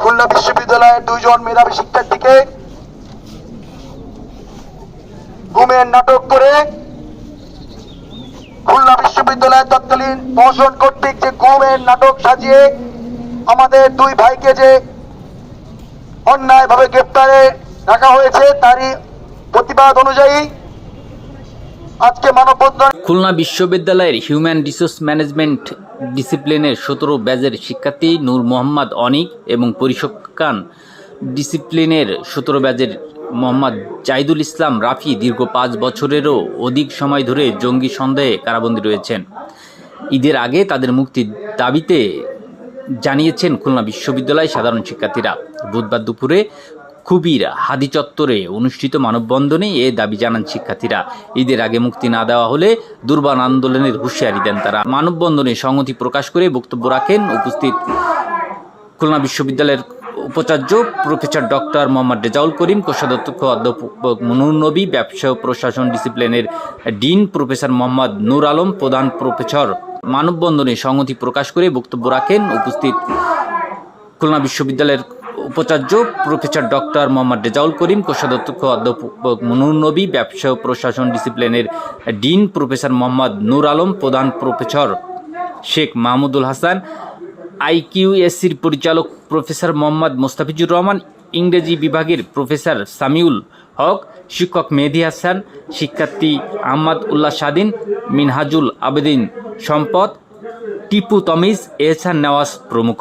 খুলনা বিশ্ববিদ্যালয়ের 2 জন মেধাবী শিক্ষার্থীকে গুমের নাটক করে খুলনা বিশ্ববিদ্যালয়ের তৎকালীন প্রশাসন কর্তৃক যে গুমের নাটক সাজিয়ে আমাদের 2 ভাইকে যে অন্যায়ভাবে গ্রেপ্তারে রাখা হয়েছে, তারই প্রতিবাদ অনুযায়ী আজকে মানববন্ধন। খুলনা বিশ্ববিদ্যালয়ের হিউম্যান রিসোর্স ম্যানেজমেন্ট ডিসিপ্লিনের 17 ব্যাচের শিক্ষার্থী নূর মোহাম্মদ অনিক এবং পরিসংখ্যান ডিসিপ্লিনের 17 ব্যাচের মোহাম্মদ জাহিদুল ইসলাম রাফি দীর্ঘ 5 বছরেরও অধিক সময় ধরে জঙ্গি সন্দেহে কারাবন্দী রয়েছেন। ঈদের আগে তাদের মুক্তির দাবিতে জানিয়েছেন খুলনা বিশ্ববিদ্যালয় সাধারণ শিক্ষার্থীরা। বুধবার দুপুরে খুবির হাদি চত্বরে অনুষ্ঠিত মানববন্ধনে এ দাবি জানান শিক্ষার্থীরা। ঈদের আগে মুক্তি না দেওয়া হলে দুর্বার আন্দোলনের হুঁশিয়ারি দেন তারা। মানববন্ধনে সংহতি প্রকাশ করে বক্তব্য রাখেন উপস্থিত খুলনা বিশ্ববিদ্যালয়ের উপাচার্য প্রফেসর ডক্টর মোহাম্মদ রেজাউল করিম, কোষাধ্যক্ষ অধ্যাপক মনুর নবী, ব্যবসা ও প্রশাসন ডিসিপ্লিনের ডিন প্রফেসর মোহাম্মদ নূর আলম, প্রধান প্রফেসর। মানববন্ধনে সংহতি প্রকাশ করে বক্তব্য রাখেন উপস্থিত খুলনা বিশ্ববিদ্যালয়ের উপাচার্য প্রফেসর ডক্টর মোহাম্মদ রেজাউল করিম, কোষাধ্যক্ষ অধ্যাপক মনুর নবী, ব্যবসা ও প্রশাসন ডিসিপ্লিনের ডিন প্রফেসর মোহাম্মদ নূর আলম, প্রধান প্রফেসর শেখ মাহমুদুল হাসান, আইকিউএসসির পরিচালক প্রফেসর মোহাম্মদ মোস্তাফিজুর রহমান, ইংরেজি বিভাগের প্রফেসর সামিউল হক, শিক্ষক মেহেদি হাসান, শিক্ষার্থী আহমদ উল্লাহ স্বাধীন, মিনহাজুল আবেদিন সম্পদ, টিপু তমিজ, এহসান নেওয়াজ প্রমুখ।